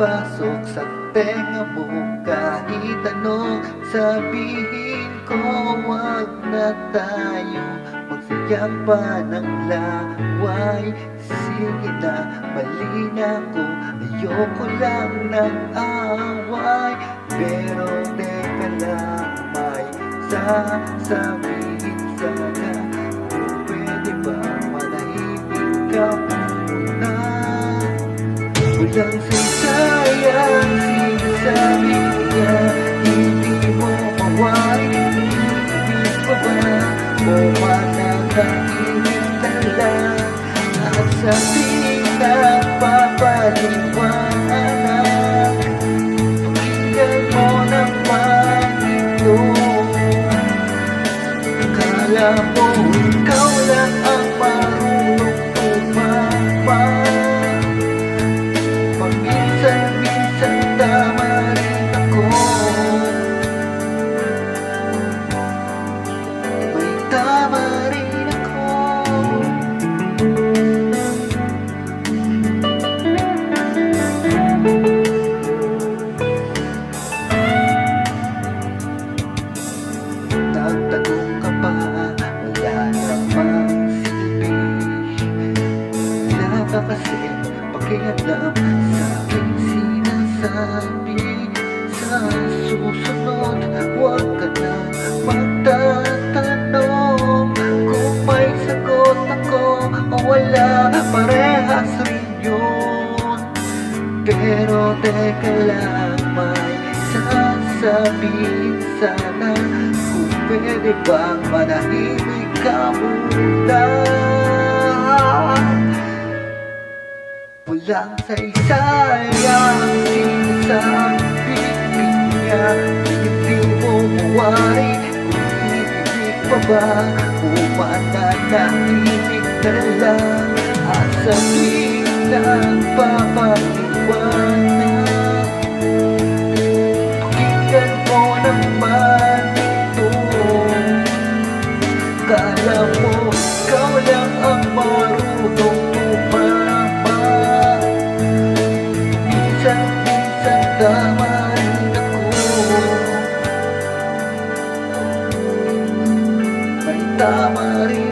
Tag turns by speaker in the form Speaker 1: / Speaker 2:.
Speaker 1: pumapasok sa tenga mo. Kahit anong sabihin ko, wag na tayo magsayang pa ng laway. Sige na, mali na ko, ayoko lang ng away. Pero teka lang, may sasabihin sana. Kung pwede ba manahimik ka muna? Walang sasayang sinasabi niya, hindi mo mawain. Ibig pa ba o mananahimik na lang? At sa pinagpapaliwanag, pakinggan mo naman ito. Kala mo ikaw lang ang marunong tumama. Paminsan-minsan tama rin ako. May tama rin ako. Nagtanong ka pa, wala namang silbi. Wala ka kasi pakialam sa aking sinasabi. Sa susunod, huwag ka na magtatanong. Kung may sagot ako o wala, parehas rin yun. Pero teka lang, may sasabihin sana. Kung pwede bang manahimik ka muna? Walang saysayang sinasabi niya, hindi mo mawari. Kung ibig pa ba o mananahimik na lang? At sa pinagpapaliwanag, pakinggan mo naman ito. Kala mo ikaw lang ang marunong tumama. Minsan-minsan tama rin ako. May tama rin